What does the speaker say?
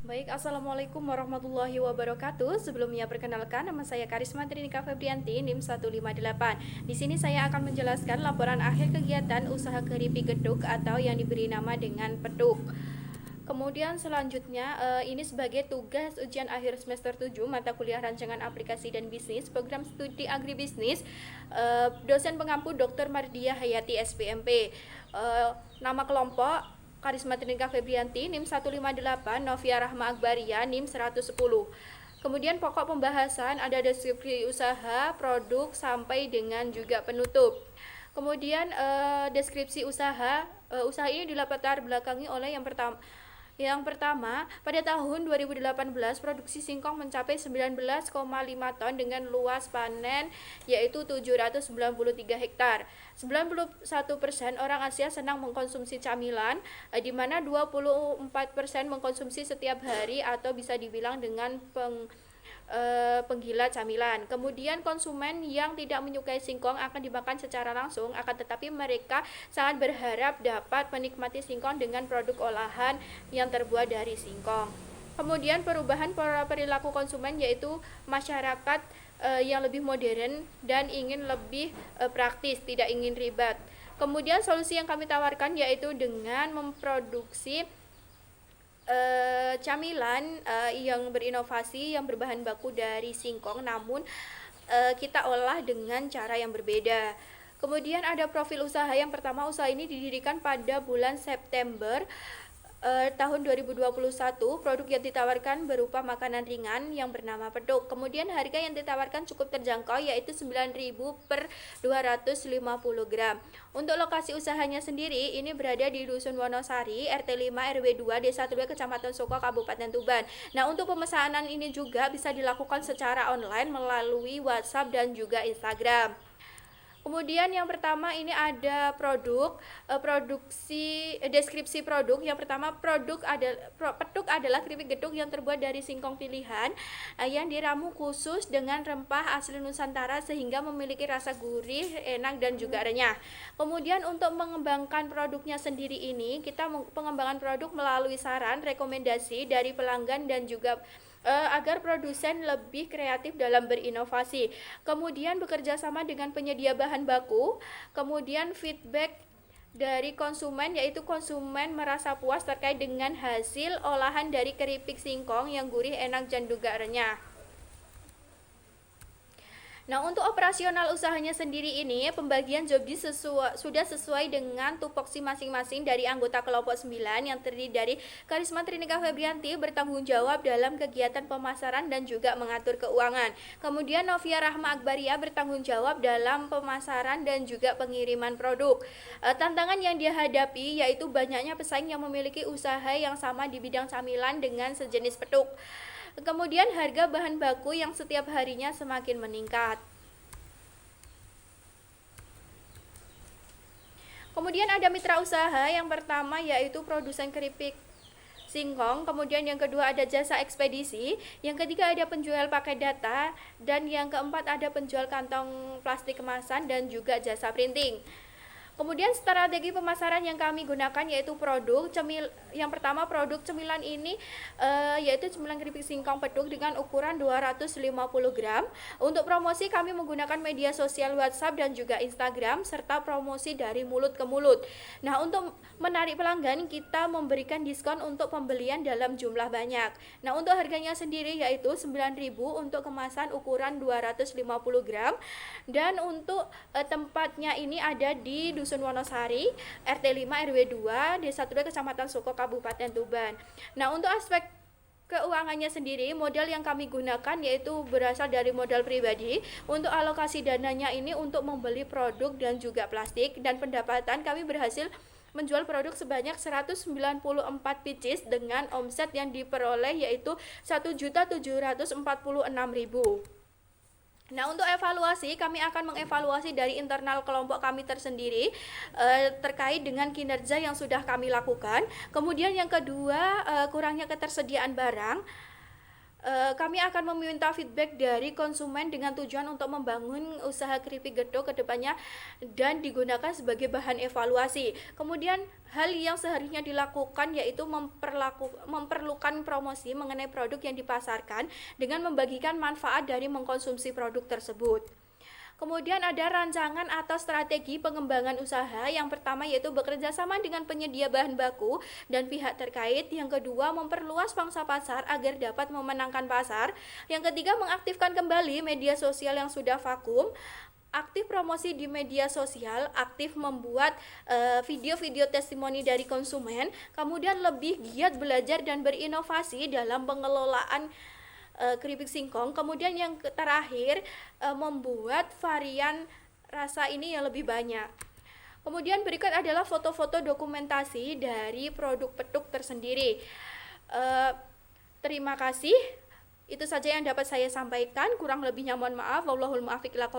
Baik, Assalamualaikum warahmatullahi wabarakatuh. Sebelumnya perkenalkan, nama saya Karisma Trinika Febrianti, NIM 158. Di sini saya akan menjelaskan laporan akhir kegiatan usaha keripik geduk atau yang diberi nama dengan peduk. Kemudian selanjutnya ini sebagai tugas ujian akhir semester 7 mata kuliah rancangan aplikasi dan bisnis program studi agribisnis, dosen pengampu Dr. Mardia Hayati SPMP. Nama kelompok Karisma Trinika Febrianti, NIM 158, Novia Rahma Akbaria, NIM 110. Kemudian pokok pembahasan ada deskripsi usaha, produk, sampai dengan juga penutup. Kemudian deskripsi usaha, usaha ini dilatar belakangi oleh yang pertama, pada tahun 2018 produksi singkong mencapai 19,5 ton dengan luas panen yaitu 793 hektar. 91% orang Asia senang mengkonsumsi camilan, di mana 24% mengkonsumsi setiap hari atau bisa dibilang dengan penggila camilan. Kemudian konsumen yang tidak menyukai singkong akan dimakan secara langsung, akan tetapi mereka sangat berharap dapat menikmati singkong dengan produk olahan yang terbuat dari singkong. Kemudian perubahan pola perilaku konsumen yaitu masyarakat yang lebih modern dan ingin lebih praktis, tidak ingin ribet. Kemudian solusi yang kami tawarkan yaitu dengan memproduksi camilan yang berinovasi yang berbahan baku dari singkong, namun kita olah dengan cara yang berbeda. Kemudian ada profil usaha. Yang pertama, usaha ini didirikan pada bulan September tahun 2021. Produk yang ditawarkan berupa makanan ringan yang bernama peduk. Kemudian harga yang ditawarkan cukup terjangkau yaitu 9.000 per 250 gram. Untuk lokasi usahanya sendiri ini berada di Dusun Wonosari, RT 5 RW 2 Desa Tulue, Kecamatan Soko, Kabupaten Tuban. Nah, untuk pemesanan ini juga bisa dilakukan secara online melalui WhatsApp dan juga Instagram. Kemudian yang pertama ini ada deskripsi produk. Yang pertama, peduk adalah keripik geduk yang terbuat dari singkong pilihan yang diramu khusus dengan rempah asli Nusantara sehingga memiliki rasa gurih, enak dan juga renyah. Kemudian untuk mengembangkan produknya sendiri ini, kita pengembangan produk melalui saran, rekomendasi dari pelanggan dan juga agar produsen lebih kreatif dalam berinovasi. Kemudian bekerja sama dengan penyedia bahan baku. Kemudian feedback dari konsumen, yaitu konsumen merasa puas terkait dengan hasil olahan dari keripik singkong yang gurih, enak dan juga renyah. Nah, untuk operasional usahanya sendiri ini, pembagian job sudah sesuai dengan tupoksi masing-masing dari anggota kelompok 9 yang terdiri dari Karisma Trinika Febrianti bertanggung jawab dalam kegiatan pemasaran dan juga mengatur keuangan. Kemudian Novia Rahma Akbaria bertanggung jawab dalam pemasaran dan juga pengiriman produk. Tantangan yang dihadapi yaitu banyaknya pesaing yang memiliki usaha yang sama di bidang camilan dengan sejenis peduk. Kemudian harga bahan baku yang setiap harinya semakin meningkat. Kemudian ada mitra usaha. Yang pertama yaitu produsen keripik singkong, kemudian yang kedua ada jasa ekspedisi, yang ketiga ada penjual pakai data, dan yang keempat ada penjual kantong plastik kemasan dan juga jasa printing. Kemudian strategi pemasaran yang kami gunakan yaitu yang pertama produk cemilan ini yaitu cemilan keripik singkong peduk dengan ukuran 250 gram. Untuk promosi kami menggunakan media sosial WhatsApp dan juga Instagram serta promosi dari mulut ke mulut. Nah, untuk menarik pelanggan kita memberikan diskon untuk pembelian dalam jumlah banyak. Nah, untuk harganya sendiri yaitu 9.000 untuk kemasan ukuran 250 gram, dan untuk tempatnya ini ada di Dusun Wonosari, RT 5 RW 2, Desa Tulue, Kecamatan Soko, Kabupaten Tuban. Nah, untuk aspek keuangannya sendiri, modal yang kami gunakan yaitu berasal dari modal pribadi. Untuk alokasi dananya ini untuk membeli produk dan juga plastik, dan pendapatan kami berhasil menjual produk sebanyak 194 pieces dengan omset yang diperoleh yaitu 1.746.000. Nah, untuk evaluasi, kami akan mengevaluasi dari internal kelompok kami tersendiri terkait dengan kinerja yang sudah kami lakukan. Kemudian yang kedua, kurangnya ketersediaan barang. kami akan meminta feedback dari konsumen dengan tujuan untuk membangun usaha keripik gedok ke depannya dan digunakan sebagai bahan evaluasi. Kemudian hal yang seharusnya dilakukan yaitu memperlukan promosi mengenai produk yang dipasarkan dengan membagikan manfaat dari mengkonsumsi produk tersebut. Kemudian ada rancangan atau strategi pengembangan usaha. Yang pertama yaitu bekerja sama dengan penyedia bahan baku dan pihak terkait. Yang kedua, memperluas pangsa pasar agar dapat memenangkan pasar. Yang ketiga, mengaktifkan kembali media sosial yang sudah vakum. Aktif promosi di media sosial, aktif membuat video-video testimoni dari konsumen, kemudian lebih giat belajar dan berinovasi dalam pengelolaan keripik singkong. Kemudian yang terakhir, membuat varian rasa ini yang lebih banyak. Kemudian berikut adalah foto-foto dokumentasi dari produk petuk tersendiri. Terima kasih. Itu saja yang dapat saya sampaikan. Kurang lebihnya mohon maaf. Wallahul muwaffiq ila